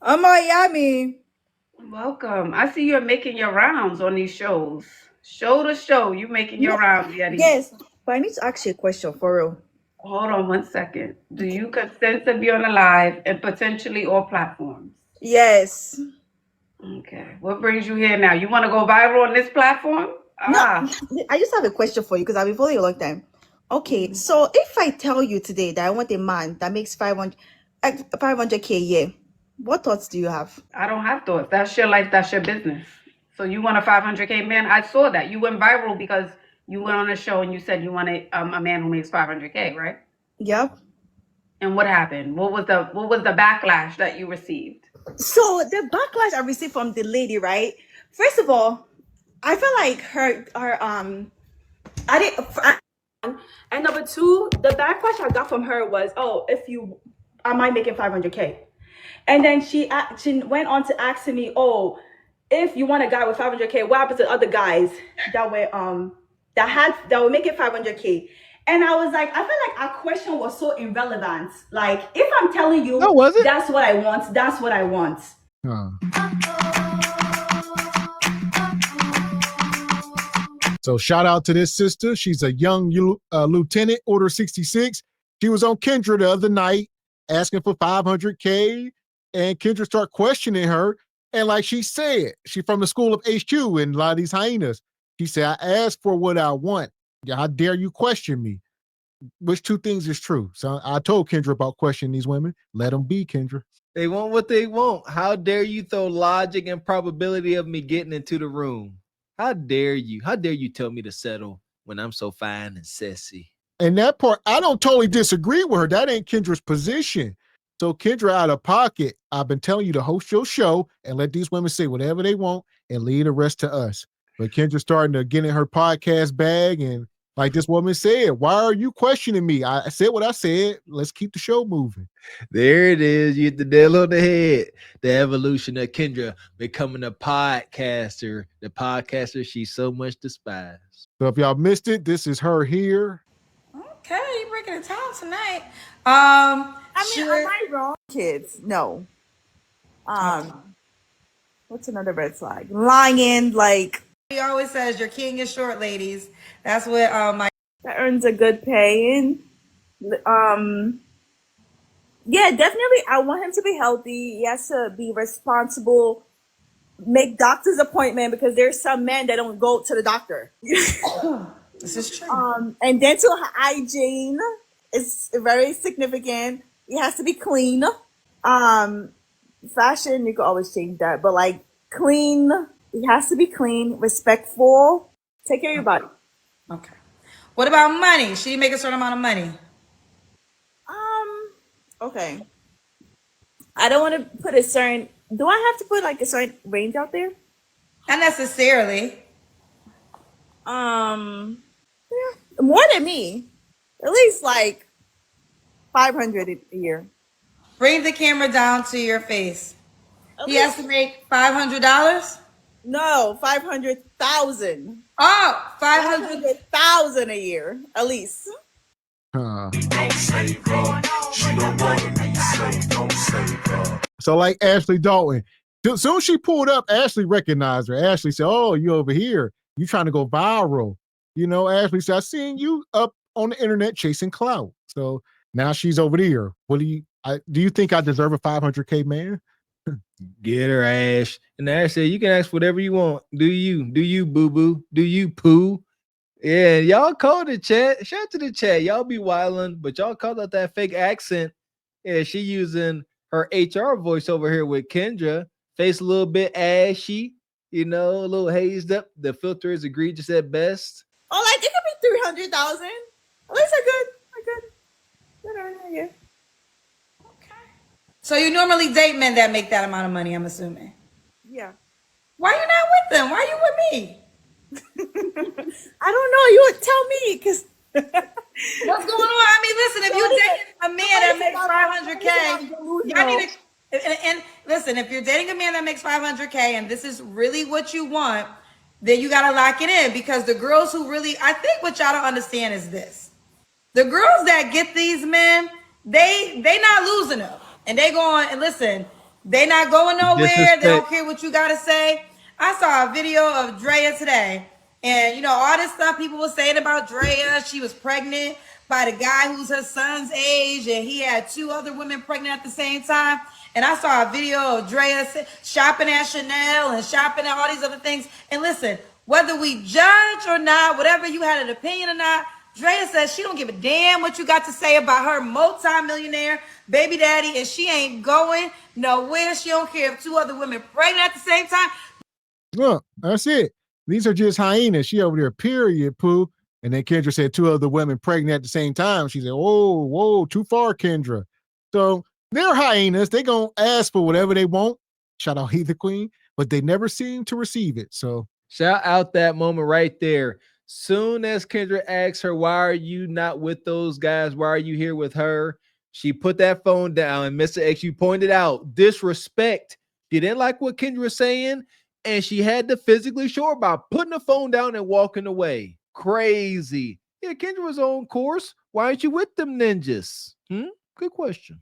Miami. Welcome. I see you're making your rounds on these shows. Show to show, you making your No, rounds, Yeti. yes, but I need to ask you a question for real. Hold on 1 second. Do you consent to be on a live and potentially all platforms? Yes. Okay. What brings you here now? You want to go viral on this platform? No, Ah. I just have a question for you because I've been following you a long time. Okay, Mhm. so if I tell you today that I want a man that makes 500K a year, what thoughts do you have? I don't have thoughts. That's your life. That's your business. So you want a 500K man? I saw that. You went viral because you went on a show and you said you wanted a man who makes 500K, right? Yep. And what happened? What was the backlash that you received? So the backlash I received from the lady, right? First of all, I feel like her I didn't and number two, the backlash I got from her was, oh, if you am I making 500K? And then she went on to ask me, oh, if you want a guy with 500K, what happens to other guys that were making 500K? And I was like, I feel like our question was so irrelevant. Like, if I'm telling No, you was it? that's what I want, that's what I want. Huh. So shout out to this sister. She's a young lieutenant, Order 66. She was on Kendra the other night asking for 500K, and Kendra started questioning her. And like she said, she from the school of HQ and a lot of these hyenas. She said, I asked for what I want. Yeah, how dare you question me? Which two things is true? So I told Kendra about questioning these women. Let them be, Kendra. They want what they want. How dare you throw logic and probability of me getting into the room? How dare you? How dare you tell me to settle when I'm so fine and sassy? And that part, I don't totally disagree with her. That ain't Kendra's position. So Kendra out of pocket, I've been telling you to host your show and let these women say whatever they want and leave the rest to us. But Kendra's starting to get in her podcast bag, and like this woman said, why are you questioning me? I said what I said. Let's keep the show moving. There it is. You hit the nail on the head. The evolution of Kendra becoming a podcaster. The podcaster she so much despised. So if y'all missed it, this is her here. Okay, you breaking it down tonight. I mean, am Sure. I wrong? Kids, no. Okay. What's another red flag? Lying, like He always says your king is short, ladies. That's what my that earns a good pay. And um, yeah, definitely. I want him to be healthy. He has to be responsible. Make doctor's appointment because there's some men that don't go to the doctor. this is true. And dental hygiene is very significant. He has to be clean. Um, Fashion you can always change that, but like clean. He has to be clean, respectful. Take care of your body. Okay. What about money? Should he make a certain amount of money? Okay. I don't want to put a certain. Do I have to put like a certain range out there? Not necessarily. More than me. At least like 500 a year. Bring the camera down to your face. At He has least to make $500. no 500,000. Oh, 500. 500,000 a year at least. Don't save her. She don't want to be saved. Don't save her. So like Ashley Dalton, as soon as she pulled up, Ashley recognized her. Ashley said, oh, you over here. You trying to go viral. You know, Ashley said, I seen you up on the internet chasing clout. So now she's over there. What do you think I deserve a 500K man? Get her, Ash. And Ash said, you can ask whatever you want. Do you, boo boo? Do you poo? Yeah, y'all called the chat. Shout out to the chat. Y'all be wilding, but y'all called out that fake accent. Yeah, she using her HR voice over here with Kendra. Face a little bit ashy, a little hazed up. The filter is egregious at best. Oh, like it could be 300,000. At least good earner, yeah. So you normally date men that make that amount of money, I'm assuming. Yeah. Why you not with them? Why you with me? I don't know. You would tell me because What's going on? I mean, listen, if you're dating a man that makes 500K, y'all need to, and listen, if you're dating a man that makes 500K and this is really what you want, then you got to lock it in because the girls who really, I think what y'all don't understand is this. The girls that get these men, they not losing them. And they going, and listen, They not going nowhere. Disrespect. They don't care what you got to say. I saw a video of Drea today. And, you know, all this stuff people were saying about Drea. She was pregnant by the guy who's her son's age. And he had 2 other women pregnant at the same time. And I saw a video of Drea shopping at Chanel and shopping at all these other things. And listen, whether we judge or not, whatever you had an opinion or not, Drea says she don't give a damn what you got to say about her multi-millionaire baby daddy, and she ain't going nowhere. She don't care if 2 other women pregnant at the same time. Look, that's it. These are just hyenas. She over there, period, Pooh. And then Kendra said 2 other women pregnant at the same time. She said, whoa, too far, Kendra. So they're hyenas. They gonna ask for whatever they want. Shout out Heather Queen, but they never seem to receive it. So shout out that moment right there. Soon as Kendra asks her, why are you not with those guys? Why are you here with her? She put that phone down, and Mr. X, you pointed out disrespect. She didn't like what Kendra was saying, and she had to physically show her by putting the phone down and walking away. Crazy. Yeah, Kendra was on course. Why aren't you with them ninjas? Good question.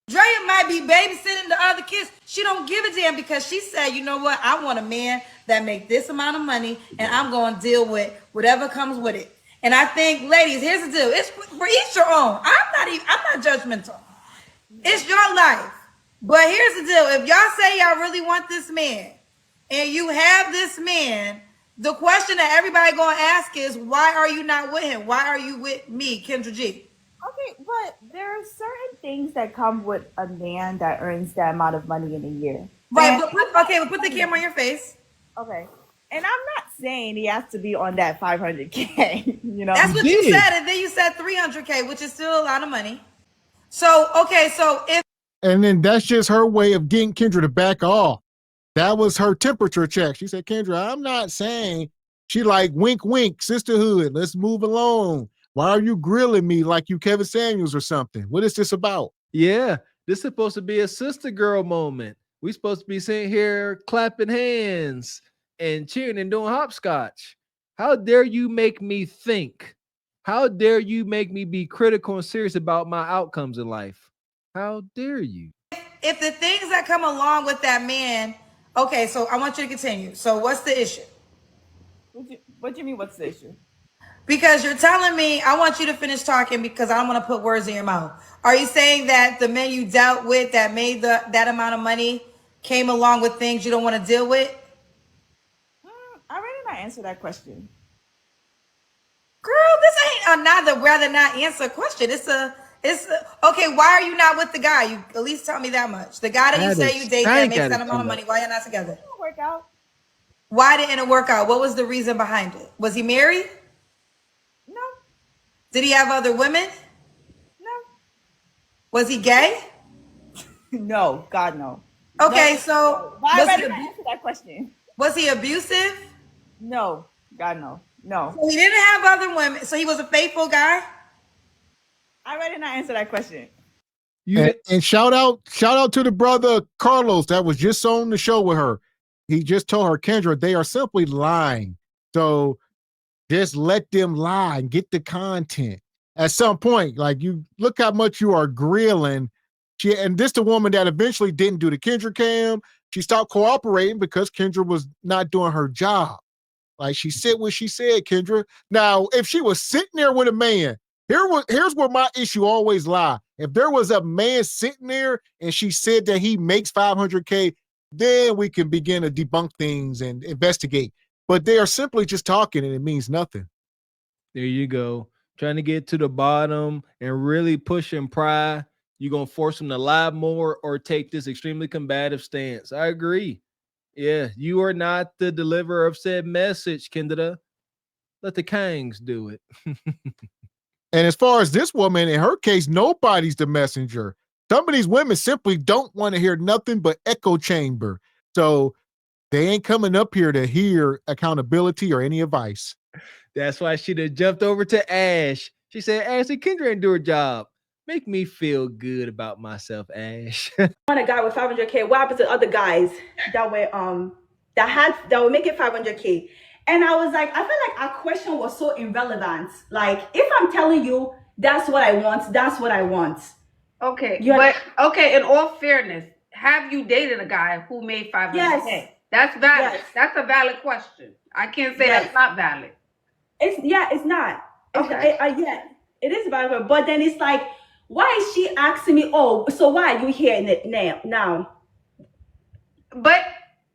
Drea might be babysitting the other kids. She don't give a damn because she said, you know what? I want a man that make this amount of money, and I'm going to deal with whatever comes with it. And I think, ladies, here's the deal. It's for each your own. I'm not judgmental. It's your life. But here's the deal. If y'all say y'all really want this man, and you have this man, the question that everybody going to ask is, why are you not with him? Why are you with me, Kendra G? Okay, but there are certain things that come with a man that earns that amount of money in a year. Right, but put the camera on your face. Okay. And I'm not saying he has to be on that 500K, you know. That's what you said, and then you said 300K, which is still a lot of money. So, okay, so if... And then that's just her way of getting Kendra to back off. That was her temperature check. She said, Kendra, I'm not saying, she like, wink, wink, sisterhood, let's move along. Why are you grilling me like you Kevin Samuels or something? What is this about? Yeah, this is supposed to be a sister girl moment. We supposed to be sitting here clapping hands and cheering and doing hopscotch. How dare you make me think? How dare you make me be critical and serious about my outcomes in life? How dare you? If the things that come along with that man, okay, so I want you to continue. So what's the issue? What do you mean, what's the issue? Because you're telling me, I want you to finish talking because I don't want to put words in your mouth. Are you saying that the men you dealt with that made that amount of money came along with things you don't want to deal with? I really not answer that question. Girl, this ain't another rather not answer a question. It's okay. Why are you not with the guy? You at least tell me that much. The guy that you say you date that makes that amount of money. Why you're not together? It didn't work out. Why didn't it work out? What was the reason behind it? Was he married? No. Did he have other women? No. Was he gay? No. God, no. Okay, no. so I better answer that question. Was he abusive? No. God, no. No. So he didn't have other women. So he was a faithful guy? I better not answer that question. And shout out to the brother Carlos that was just on the show with her. He just told her, Kendra, they are simply lying. So just let them lie and get the content. At some point, like, you look how much you are grilling. And this the woman that eventually didn't do the Kendra cam. She stopped cooperating because Kendra was not doing her job. Like, she said what she said, Kendra. Now, if she was sitting there with a man, here's where my issue always lie. If there was a man sitting there and she said that he makes 500K, then we can begin to debunk things and investigate. But they are simply just talking and it means nothing. There you go. Trying to get to the bottom and really push and pry. You're going to force them to lie more or take this extremely combative stance. I agree. Yeah, you are not the deliverer of said message, Kendra. Let the Kangs do it. And as far as this woman, in her case, nobody's the messenger. Some of these women simply don't want to hear nothing but echo chamber. So they ain't coming up here to hear accountability or any advice. That's why she'd have jumped over to Ash. She said, Ashley, Kendra ain't do her job. Make me feel good about myself, Ash. On a guy with 500K, what happens to other guys that were that were making 500K? And I was like, I feel like our question was so irrelevant. Like, if I'm telling you that's what I want, that's what I want. Okay, but okay, in all fairness, have you dated a guy who made 500K? Yes. That's valid. Yes. That's a valid question. I can't say Yes. that's not valid. It's not. Okay. Yeah, it is valid. But then it's like, why is she asking me? Oh, so why are you here now? But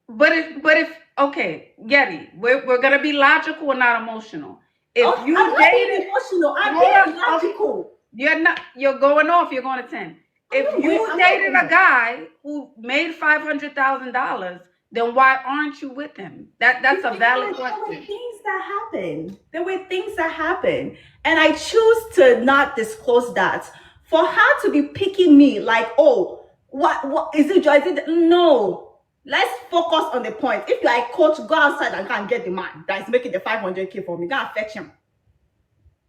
if okay, Getty, we're gonna be logical and not emotional. If you I'm not being dated, emotional. I'm hold being on. logical. You're not. You're going off. You're going to 10. If you dated a guy who made $500,000, then why aren't you with him? That's a valid question. There were things that happened. There were things that happened, and I choose to not disclose that. For her to be picking me like, oh, what is it? Is it? No. Let's focus on the point. If you're a coach, go outside and go and get the man that is making the 500K for me. Go and fetch him.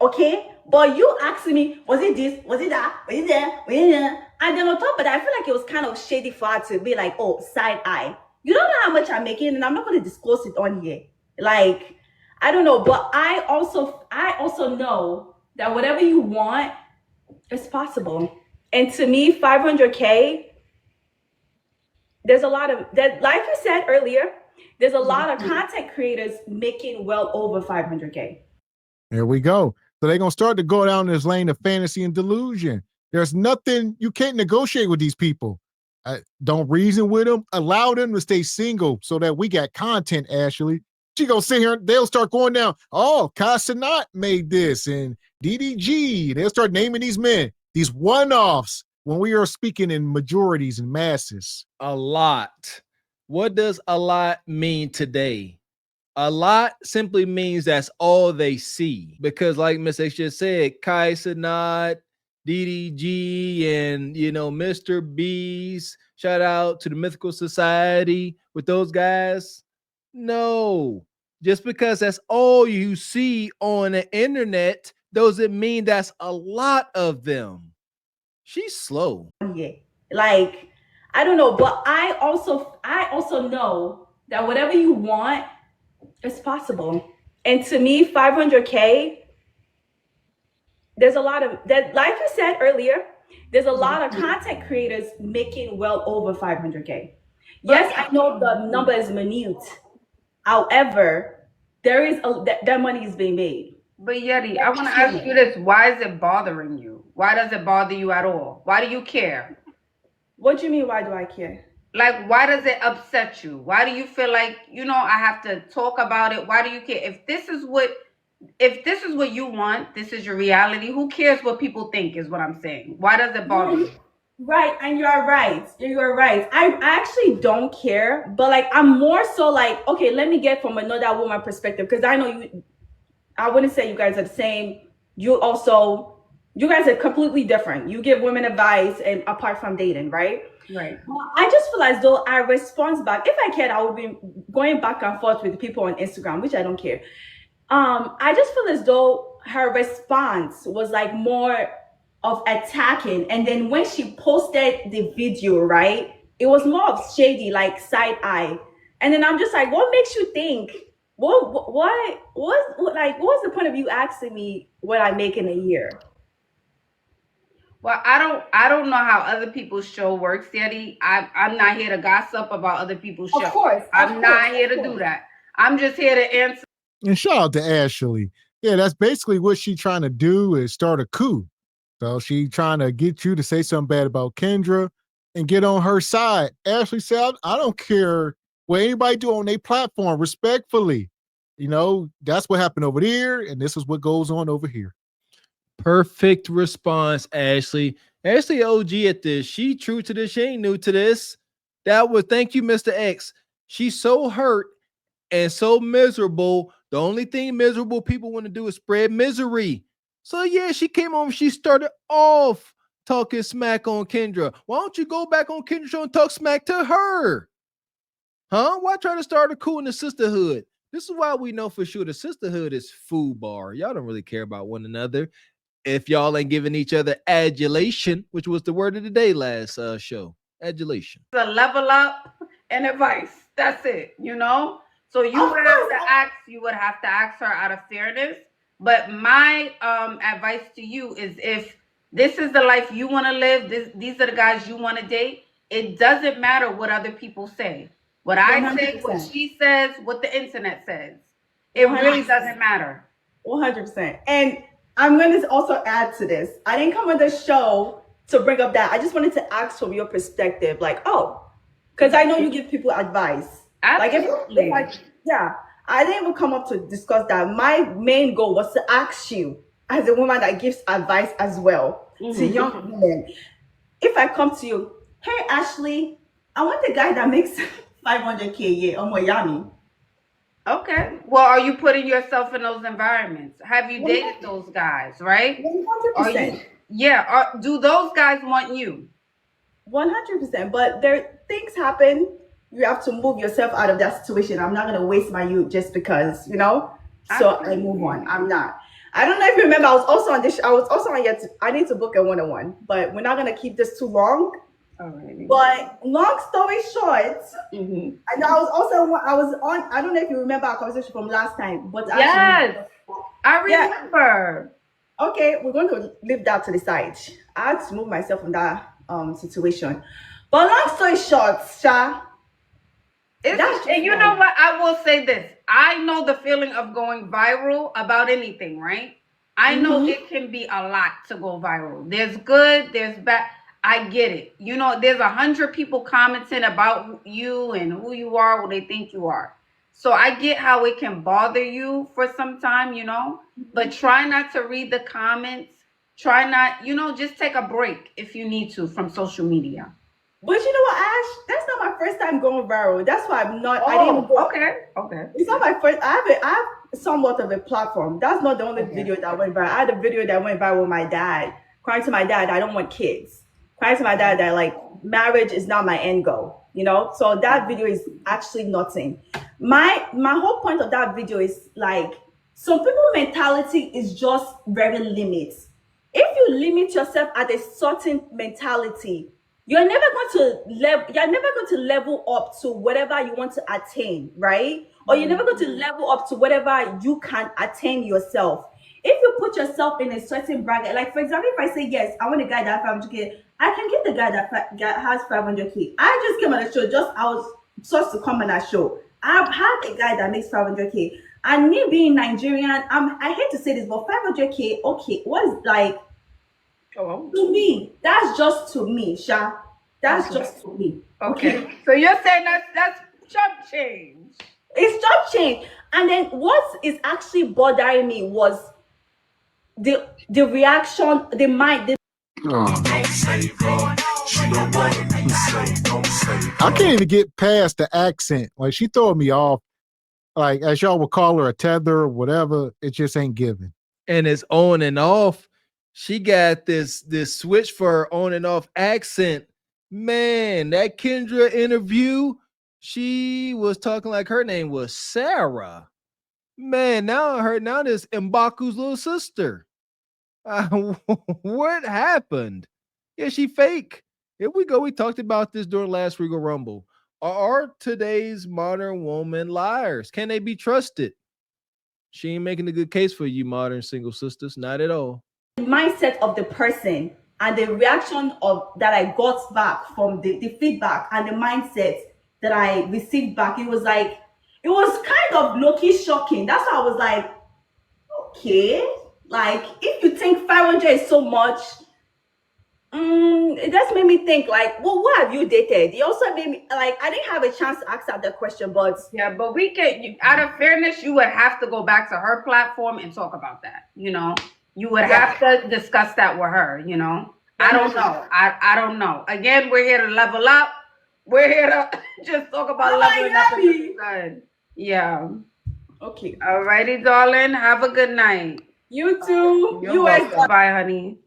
Okay? But you asking me, was it this? Was it that? Was it there? Was it there? And then on top of that, I feel like it was kind of shady for her to be like, oh, side eye. You don't know how much I'm making, and I'm not going to disclose it on here. Like, I don't know. But I also know that whatever you want is possible. And to me, 500K, there's a lot of that, like you said earlier, there's a lot of content creators making well over 500K. There we go. So they're going to start to go down this lane of fantasy and delusion. There's nothing, you can't negotiate with these people. Don't reason with them. Allow them to stay single so that we got content, Ashley. She going to sit here, they'll start going down, oh, Casanat made this, and DDG. They'll start naming these men, these one-offs, when we are speaking in majorities and masses. A lot. What does a lot mean today? A lot simply means that's all they see. Because like Miss X just said, Kai Sanat, DDG, and Mr. B's, shout out to the Mythical Society with those guys. No. Just because that's all you see on the internet doesn't mean that's a lot of them. She's slow. Yeah. Like, I don't know, but I also know that whatever you want is possible. And to me, 500K, there's a lot of that, like you said earlier, there's a lot of content creators making well over 500K. Yes, I know the number is minute. However, there is that money is being made. But Yeti, I want to ask you this. Why is it bothering you? Why does it bother you at all? Why do you care? What do you mean, why do I care? Like, why does it upset you? Why do you feel like, I have to talk about it? Why do you care? If this is what you want, this is your reality, who cares what people think is what I'm saying. Why does it bother you? Right, and you're right. You're right. I actually don't care, but like I'm more so like, okay, let me get from another woman perspective, because I know I wouldn't say you guys are the same. You guys are completely different. You give women advice and apart from dating, right? Right. I just feel as though I respond back. If I cared, I would be going back and forth with people on Instagram, which I don't care. I just feel as though her response was like more of attacking. And then when she posted the video, right, it was more of shady, like side eye. And then I'm just like, what makes you think? What's the point of you asking me what I make in a year? Well, I don't know how other people's show works, Yeti. I'm not here to gossip about other people's show. Of course. I'm not here to do that. I'm just here to answer. And shout out to Ashley. Yeah, that's basically what she's trying to do, is start a coup. So she trying to get you to say something bad about Kendra and get on her side. Ashley said, I don't care what anybody do on their platform, respectfully. That's what happened over there, and this is what goes on over here. Perfect response, Ashley. Ashley OG at this. She true to this. She ain't new to this. Thank you, Mr. X. She's so hurt and so miserable. The only thing miserable people want to do is spread misery. So yeah, she came on. She started off talking smack on Kendra. Why don't you go back on Kendra's show and talk smack to her? Huh? Why try to start a coup in the sisterhood? This is why we know for sure the sisterhood is food bar. Y'all don't really care about one another. If y'all ain't giving each other adulation, which was the word of the day last show, adulation. The level up and advice. That's it. So you would have to ask her out of fairness. But my advice to you is, if this is the life you want to live, these are the guys you want to date, It doesn't matter what other people say. What I say, what 100%. she says, what the internet says. It really doesn't matter. 100%. And I'm going to also add to this. I didn't come on the show to bring up that. I just wanted to ask from your perspective, like, oh, because I know you give people advice. Absolutely. Like, yeah, I didn't even come up to discuss that. My main goal was to ask you, as a woman that gives advice as well to young women, if I come to you, hey, Ashley, I want a guy that makes 500K a year or Miami. Okay. Well, are you putting yourself in those environments? Have you dated those guys, right? 100%. Do those guys want you? 100%. But things happen. You have to move yourself out of that situation. I'm not gonna waste my youth just because, So I move on. I'm not. I don't know if you remember. I was also on this. I was also on yet. I need to book a 101, but we're not gonna keep this too long. Alrighty. But long story short, and I was on. I don't know if you remember our conversation from last time, but yes, I remember. Yeah. Okay, we're going to leave that to the side. I had to move myself from that situation. But long story short, Sha. And you know what? I will say this. I know the feeling of going viral about anything, right? I know it can be a lot to go viral. There's good, there's bad. I get it. There's 100 people commenting about you and who you are, what they think you are. So I get how it can bother you for some time, but try not to read the comments. Try not, just take a break if you need to from social media. But you know what, Ash? That's not my first time going viral. That's why I'm not. I didn't go. Okay. It's not my first. I have somewhat of a platform. That's not the only video that went viral. I had a video that went viral with my dad, crying to my dad, I don't want kids. Crying to my dad that like marriage is not my end goal. So that video is actually nothing. My whole point of that video is like some people's mentality is just very limited. If you limit yourself at a certain mentality, you're never going to level up to whatever you want to attain, right? Or you're never going to level up to whatever you can attain yourself. If you put yourself in a certain bracket, like for example, if I say yes, I want a guy that has 500K, I can get the guy that has 500K. I just came on a show, I was supposed to come on that show. I've had a guy that makes 500K, and me being Nigerian, I hate to say this, but 500K, okay, what is like? To me, that's just to me, Sha. That's just to me. Okay. So you're saying that's chump change. It's chump change. And then what is actually bothering me was the reaction, the mind. I can't even get past the accent. Like she throwing me off. Like as y'all would call her a tether or whatever, it just ain't giving. And it's on and off. She got this switch for her on and off accent. Man, that Kendra interview, she was talking like her name was Sarah. Man, now this Mbaku's little sister. What happened? Yeah, she fake. Here we go. We talked about this during last Regal Rumble. Are today's modern women liars? Can they be trusted? She ain't making a good case for you modern single sisters. Not at all. The mindset of the person and the reaction that I got back from the feedback and the mindset that I received back, it was kind of low-key shocking. That's why I was like, okay, like if you think 500 is so much, it just made me think like, well, what have you dated? It also made me like, I didn't have a chance to ask that question, but yeah, but we can, out of fairness, you would have to go back to her platform and talk about that. You would have to discuss that with her, I don't know. I don't know. Again, we're here to level up. We're here to just talk about leveling up. Good. Yeah. Okay. Alrighty, darling. Have a good night. You too. Bye, honey.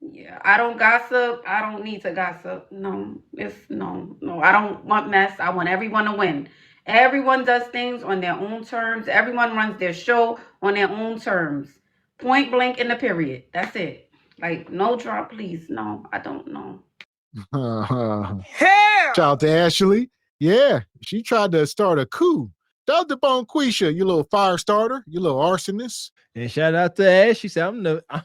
Yeah, I don't gossip. I don't need to gossip. No, I don't want mess. I want everyone to win. Everyone does things on their own terms. Everyone runs their show on their own terms. Point blank in the period. That's it. Like, no drop, please. No, I don't know. Shout out to Ashley. Yeah, she tried to start a coup. Shout out to Bonquisha, you little fire starter, you little arsonist. And shout out to Ash. She said,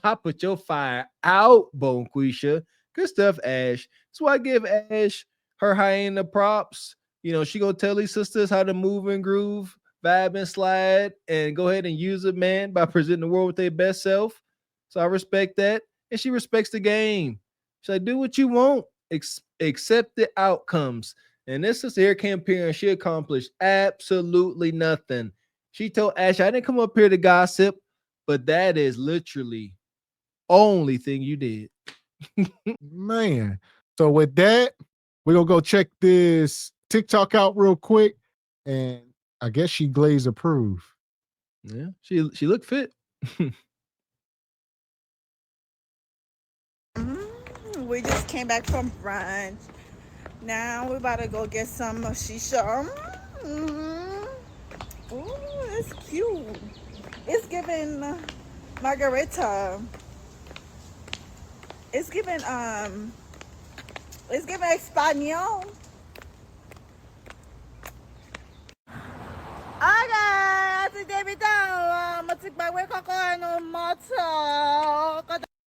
I'll put your fire out, Bonquisha. Good stuff, Ash. So I give Ash her hyena props. You know, she gonna tell these sisters how to move and groove, vibe and slide, and go ahead and use it, man, by presenting the world with their best self. So I respect that. And she respects the game. She's like, do what you want, accept the outcomes. And this sister here came up here and she accomplished absolutely nothing. She told Ash, I didn't come up here to gossip, but that is literally only thing you did. Man. So with that, we're gonna go check this TikTok out real quick. And I guess she glaze approve. Yeah, she looked fit. We just came back from brunch. Now we're about to go get some shisha. Ooh, it's cute. It's giving margarita. It's giving Espanol.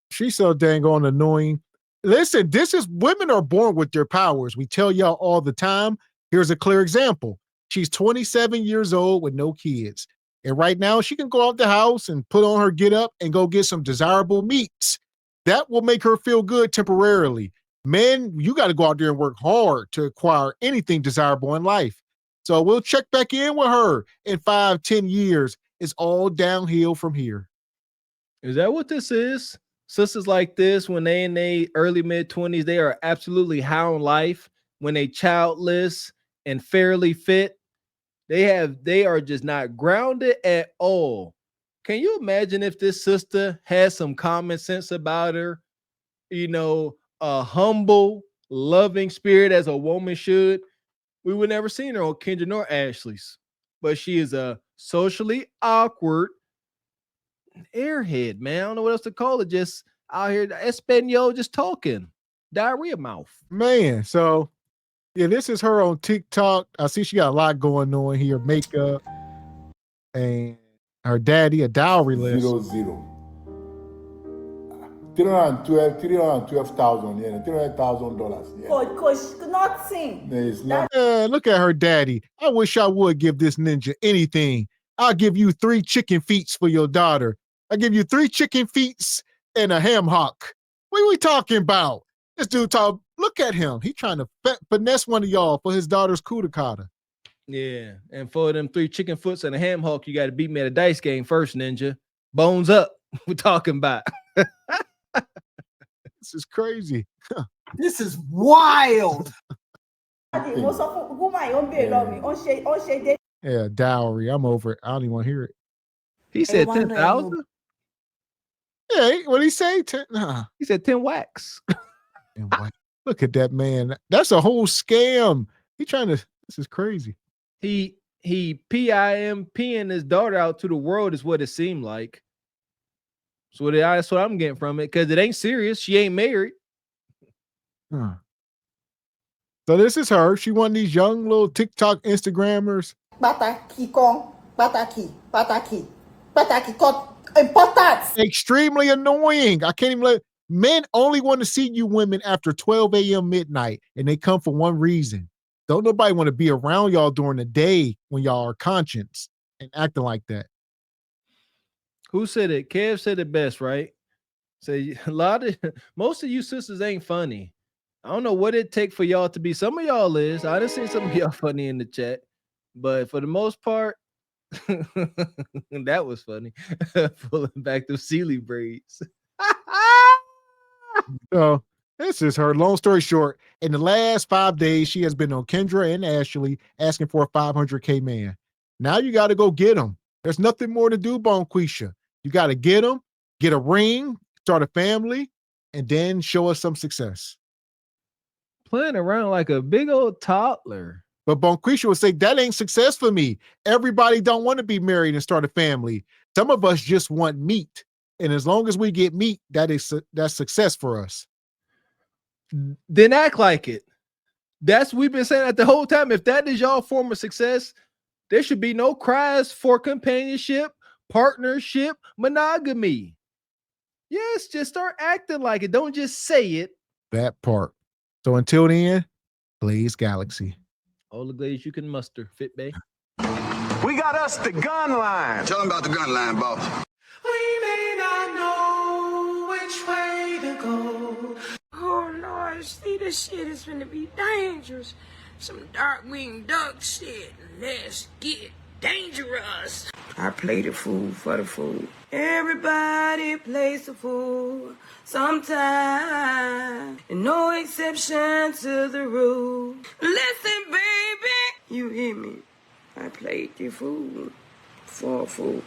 She's so dang on annoying. Listen, this is women are born with their powers. We tell y'all all the time. Here's a clear example. She's 27 years old with no kids. And right now she can go out the house and put on her get up and go get some desirable meats. That will make her feel good temporarily. Men, you got to go out there and work hard to acquire anything desirable in life. So we'll check back in with her in 5-10 years. It's all downhill from here. Is that what this is? Sisters like this, when they in their early mid-20s, they are absolutely high on life. When they childless and fairly fit, they are just not grounded at all. Can you imagine if this sister has some common sense about her? You know, a humble, loving spirit as a woman should. We would never seen her on Kendra nor Ashley's, but she is a socially awkward airhead, man. I don't know what else to call it. Just out here, Espanol, just talking, diarrhea mouth, man. So yeah, this is her on TikTok. I see she got a lot going on here, makeup, and her daddy, a dowry list. 0-0. 312,000 yen, $300,000. Yeah. Coach, nothing. It's not. Look at her daddy. I wish I would give this ninja anything. I'll give you 3 chicken feets for your daughter. I'll give you 3 chicken feets and a ham hock. What are we talking about? This dude talk. Look at him. He trying to finesse one of y'all for his daughter's kudakata. Yeah, and for them 3 chicken foots and a ham hock, you got to beat me at a dice game first, ninja. Bones up. We're talking about. This is crazy. This is wild. Yeah, dowry. I'm over it. I don't even want to hear it. He said 10,000. Yeah, what did he say? 10. He said 10 wax. Look at that man. That's a whole scam. He trying to. This is crazy. He PIMPing his daughter out to the world is what it seemed like. So that's what I'm getting from it, because it ain't serious. She ain't married. So this is her. She one of these young little TikTok Instagrammers. Extremely annoying. I can't even let men only want to see you women after 12 a.m. midnight, and they come for one reason. Don't nobody want to be around y'all during the day when y'all are conscious and acting like that. Who said it? Kev said it best, right? Say most of you sisters ain't funny. I don't know what it take for y'all to be. Some of y'all is. I just seen some of y'all funny in the chat, but for the most part, that was funny. Pulling back those Sealy braids. So this is her. Long story short, in the last 5 days, she has been on Kendra and Ashley asking for a $500K man. Now you got to go get him. There's nothing more to do, Bonquisha. You got to get him, get a ring, start a family, and then show us some success. Playing around like a big old toddler. But Bonquisha would say, that ain't success for me. Everybody don't want to be married and start a family. Some of us just want meat. And as long as we get meat, that's success for us. Then act like it. We've been saying that the whole time. If that is y'all form of success, there should be no cries for companionship, partnership, monogamy. Yes, just start acting like it. Don't just say it. That part. So until then, Glaze Galaxy. All the glaze you can muster. Fit Bay. We got us the gun line. Tell them about the gun line, boss. We may not know which way to go. Oh Lord, see, this shit is gonna be dangerous. Some Darkwing Duck shit. Let's get dangerous. I play the fool for the fool. Everybody plays the fool sometime. And no exception to the rule. Listen, baby, you hear me? I played the fool for a fool.